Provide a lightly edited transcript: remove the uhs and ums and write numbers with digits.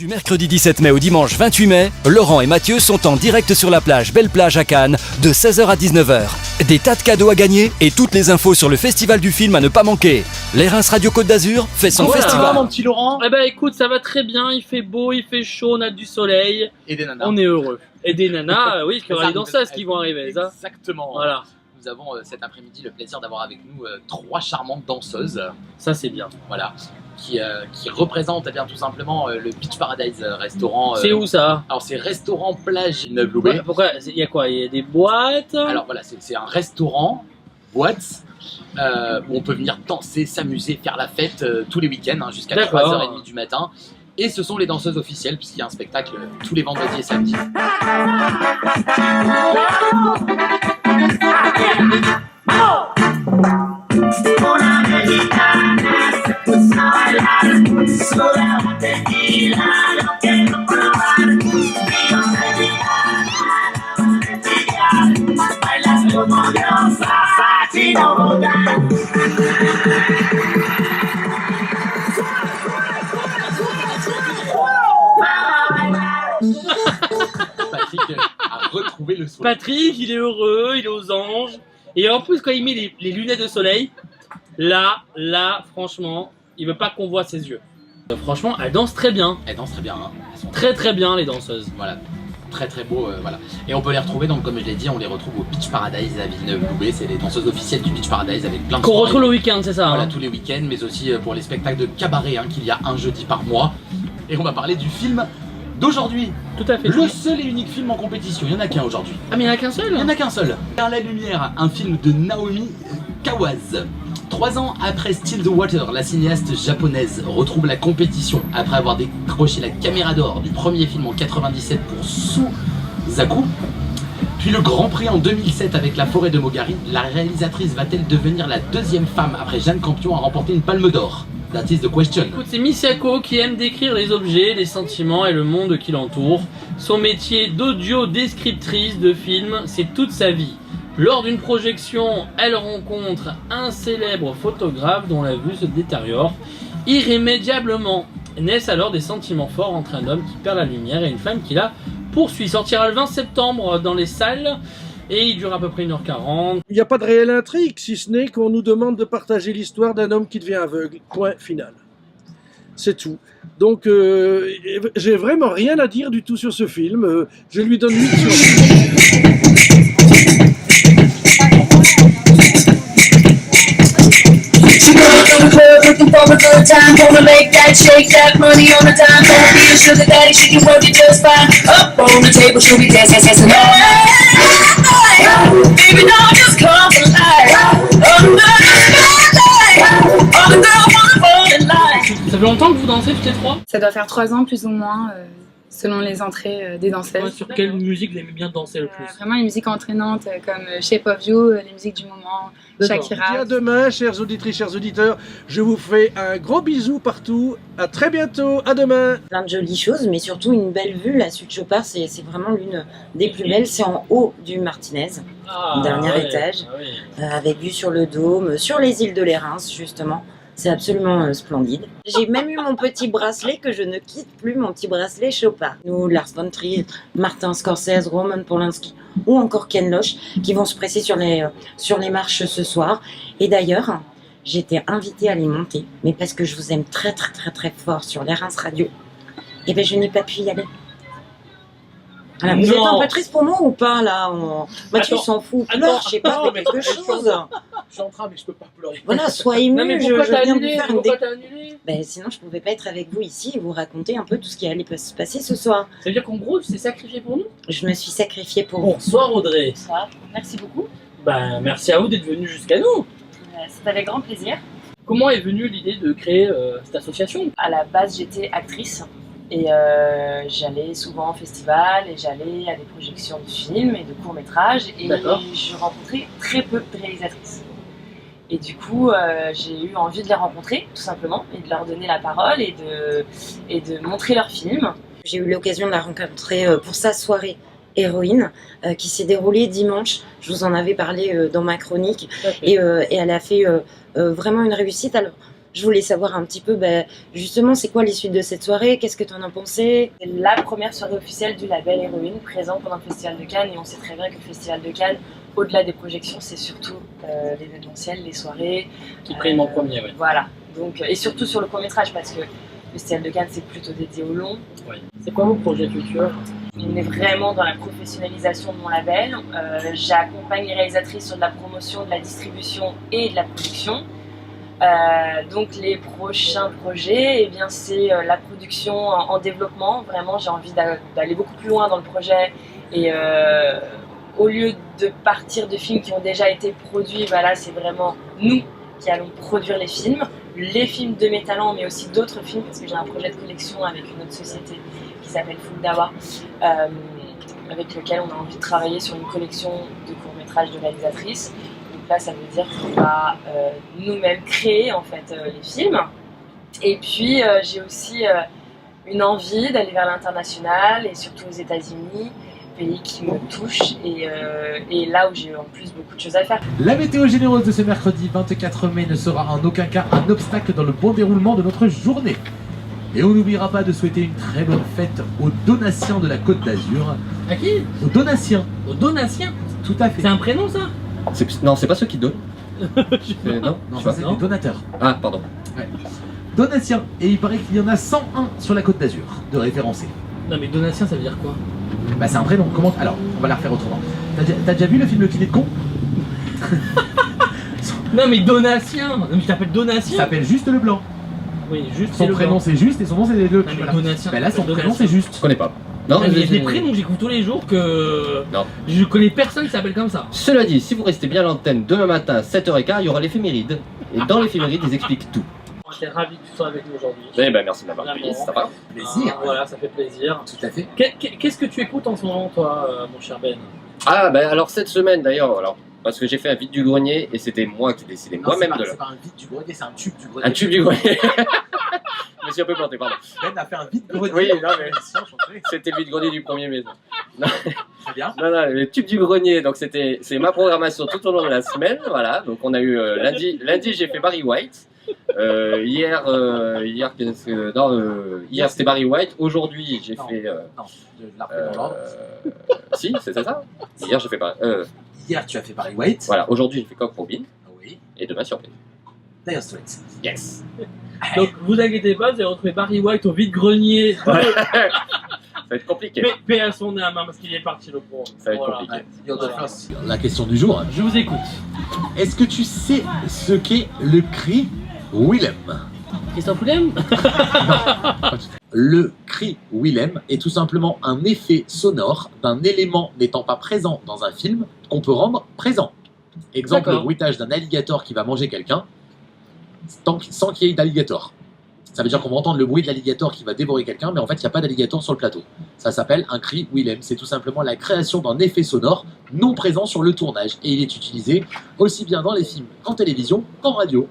Du mercredi 17 mai au dimanche 28 mai, Laurent et Mathieu sont en direct sur la plage Belle Plage à Cannes de 16h à 19h. Des tas de cadeaux à gagner et toutes les infos sur le festival du film à ne pas manquer. Les Reims Radio Côte d'Azur fait son festival. Ça va, mon petit Laurent? Eh ben écoute, ça va très bien, il fait beau, il fait chaud, on a du soleil. Et des nanas. On est heureux. Et des nanas, oui, qu'il y aura les danseuses qui vont arriver, ça. Exactement. Voilà, Nous avons cet après-midi le plaisir d'avoir avec nous 3 charmantes danseuses. ça c'est bien. Voilà. Qui représentent eh bien, tout simplement le Beach Paradise restaurant. C'est où ça? Alors c'est restaurant plage Villeneuve-Loubet. Pourquoi? Il y a quoi? Il y a des boîtes? Alors voilà, c'est un restaurant, boîte, où on peut venir danser, s'amuser, faire la fête tous les week-ends, jusqu'à D'accord. 3h30 du matin. Et ce sont les danseuses officielles, puisqu'il y a un spectacle tous les vendredis et samedis. Patrick a retrouvé le soir. Patrick, il est heureux, il est aux anges. Et en plus, quand il met les lunettes de soleil, là, franchement, il veut pas qu'on voit ses yeux. Franchement, elle danse très bien. Elles dansent très bien, hein. Elles sont Très bien, les danseuses. voilà, très beau, voilà. Et on peut les retrouver, donc comme je l'ai dit, on les retrouve au Beach Paradise à Villeneuve-Loubet. C'est les danseuses officielles du Beach Paradise avec plein de Qu'on soirées. retrouve le week-end, c'est ça Voilà, hein. tous les week-ends, mais aussi pour les spectacles de cabaret qu'il y a un jeudi par mois. Et on va parler du film d'aujourd'hui. Tout à fait. Le seul et unique film en compétition, il n'y en a qu'un aujourd'hui. Ah mais il n'y en a qu'un seul? Il n'y en a qu'un seul. Vers la lumière, un film de Naomi Kawase. 3 ans après Still the Water, la cinéaste japonaise retrouve la compétition après avoir décroché la caméra d'or du premier film en 97 pour Suzaku. Puis le Grand Prix en 2007 avec La Forêt de Mogari. La réalisatrice va-t-elle devenir la deuxième femme après Jeanne Campion à remporter une palme d'or? That is the question. Écoute, c'est Misako qui aime décrire les objets, les sentiments et le monde qui l'entoure. Son métier d'audio-descriptrice de film, c'est toute sa vie. Lors d'une projection, elle rencontre un célèbre photographe dont la vue se détériore irrémédiablement. Naissent alors des sentiments forts entre un homme qui perd la lumière et une femme qui la poursuit. Sortira le 20 septembre dans les salles et il dure à peu près 1h40. Il n'y a pas de réelle intrigue, si ce n'est qu'on nous demande de partager l'histoire d'un homme qui devient aveugle. Point final. C'est tout. Donc, j'ai vraiment rien à dire du tout sur ce film. Je lui donne 8 sur 10. Looking for a good time, gonna make that shake that money on the dime. Gonna be a sugar daddy, she can work it just fine. Up on the table, she'll be dancing, dancing. Baby, don't just come to life. Under the spotlight, all the girls wanna fall in line. Ça fait longtemps que vous dansez toutes les trois? Ça doit faire 3 ans plus ou moins, selon les entrées des danseuses. Sur quelle musique vous aimez bien danser le plus? Vraiment les musiques entraînantes comme Shape of You, les musiques du moment, Je vous dis Shakira. à demain, chères auditrices, chers auditeurs. Je vous fais un gros bisou partout. À très bientôt. À demain. Plein de jolies choses, mais surtout une belle vue. La Sud Chopard, c'est vraiment l'une des plus belles. C'est en haut du Martinez, dernier étage, avec vue sur le dôme, sur les îles de l'Érins, justement. C'est absolument splendide. J'ai même eu mon petit bracelet que je ne quitte plus, mon petit bracelet Chopard. Nous, Lars von Trier, Martin Scorsese, Roman Polanski ou encore Ken Loach qui vont se presser sur les marches ce soir. Et d'ailleurs, j'étais invitée à les monter, mais parce que je vous aime très fort sur les Reims Radio, et ben je n'ai pas pu y aller. Voilà, vous êtes un peu triste pour moi ou pas là Mathieu Attends, s'en fout, attends, pleure, je sais pas, attends, fais quelque mais- chose. Je suis en train, mais je peux pas pleurer. Voilà, sois ému, Non mais je pourquoi t'as viens de vous annulé? faire une Pourquoi t'as annulé? Ben, sinon je pouvais pas être avec vous ici et vous raconter un peu tout ce qui allait se passer ce soir. Ça veut dire qu'en gros, tu t'es sacrifié pour nous? Je me suis sacrifiée pour vous. Bonsoir Audrey. Bonsoir, merci beaucoup. Ben merci à vous d'être venu jusqu'à nous. C'est avec grand plaisir. Comment est venue l'idée de créer cette association? À la base, j'étais actrice et j'allais souvent au festival et j'allais à des projections de films et de courts-métrages et D'accord. je rencontrais très peu de réalisatrices. Et du coup, j'ai eu envie de les rencontrer, tout simplement, et de leur donner la parole et de montrer leurs films. J'ai eu l'occasion de la rencontrer pour sa soirée Héroïne qui s'est déroulée dimanche. Je vous en avais parlé dans ma chronique et elle a fait vraiment une réussite. Alors, Je voulais savoir un petit peu, justement, c'est quoi les suites de cette soirée? Qu'est-ce que tu en as pensé? C'est la première soirée officielle du label Héroïne, présent pendant le Festival de Cannes. Et on sait très bien que le Festival de Cannes, au-delà des projections, c'est surtout l'événementiel, les soirées. Qui prime en premier, oui. Voilà. Donc, et surtout sur le court-métrage, parce que le Festival de Cannes, c'est plutôt dédié au long. Oui. C'est quoi vos projets futurs? On est vraiment dans la professionnalisation de mon label. J'accompagne les réalisatrices sur de la promotion, de la distribution et de la production. Donc les prochains projets, eh bien c'est la production en développement. Vraiment, j'ai envie d'aller beaucoup plus loin dans le projet. Et au lieu de partir de films qui ont déjà été produits, là c'est vraiment nous qui allons produire les films de mes talents, mais aussi d'autres films, parce que j'ai un projet de collection avec une autre société qui s'appelle Fuldawa, avec lequel on a envie de travailler sur une collection de courts-métrages de réalisatrices. Donc là, ça veut dire qu'on va nous-mêmes créer en fait les films. Et puis j'ai aussi une envie d'aller vers l'international et surtout aux États-Unis, pays qui me touche et là où j'ai en plus beaucoup de choses à faire. La météo généreuse de ce mercredi 24 mai ne sera en aucun cas un obstacle dans le bon déroulement de notre journée. Et on n'oubliera pas de souhaiter une très bonne fête aux Donatiens de la Côte d'Azur. À qui? Aux Donatiens. Aux Donatiens? Tout à fait. C'est un prénom ça? Non, c'est pas ceux qui donnent. Non, ça c'est des donateurs. Ah, pardon. Ouais. Donatiens. Et il paraît qu'il y en a 101 sur la Côte d'Azur de référencés. Non mais Donatien ça veut dire quoi? C'est un prénom. Comment... Alors, on va la refaire autrement. T'as déjà vu le film Le Kiné de con? Non mais Donatien. Non mais je t'appelle Donatien. Il s'appelle Juste Leblanc. Oui, juste. Son prénom c'est Juste et son nom c'est les deux. Non, mais voilà. Donatien. Là son prénom c'est Juste. Je connais pas. Non, mais il y a des prénoms que j'écoute tous les jours que. Non. Je connais personne qui s'appelle comme ça. Cela dit, si vous restez bien à l'antenne demain matin à 7h15, il y aura l'éphéméride. Et dans l'éphéméride, ils expliquent tout. J'étais ravi que tu sois avec nous aujourd'hui. Eh ben, merci de m'avoir accueilli, ça va? Plaisir. Voilà, ça fait plaisir. Tout à fait. Qu'est-ce que tu écoutes en ce moment, toi, mon cher Ben? Ah, ben alors cette semaine d'ailleurs, parce que j'ai fait un vide du grenier et c'était moi qui décidais moi-même de C'est pas un vide du grenier, c'est un tube du grenier. Un tube du grenier. Je me suis un peu planté, pardon. Ben a fait un vide grenier. Oui, non, mais c'était le vide grenier du 1er mai. Très bien. Non, le tube du grenier, donc c'est ma programmation tout au long de la semaine, voilà. Donc on a eu lundi j'ai fait Barry White. Hier c'était Barry White. Aujourd'hui j'ai fait. Non, de l'arbre dans l'ordre. Si, c'était ça. Hier j'ai fait Hier tu as fait Barry White. Voilà, aujourd'hui j'ai fait Cock Robin. Oui. Et demain surprise. Dire Straits. Yes. Donc vous inquiétez pas, vous allez retrouver Barry White au vide-grenier. Ça va être compliqué. Paix à son âme, parce qu'il est parti le pauvre. Ça va être compliqué. Voilà. La question du jour. Je vous écoute. Est-ce que tu sais ce qu'est le cri Willem? Christophe Willem? Le cri Willem est tout simplement un effet sonore d'un élément n'étant pas présent dans un film qu'on peut rendre présent. Exemple, le bruitage d'un alligator qui va manger quelqu'un sans qu'il y ait d'alligator. Ça veut dire qu'on va entendre le bruit de l'alligator qui va dévorer quelqu'un, mais en fait, il n'y a pas d'alligator sur le plateau. Ça s'appelle un cri Willem. C'est tout simplement la création d'un effet sonore non présent sur le tournage. Et il est utilisé aussi bien dans les films qu'en télévision qu'en radio.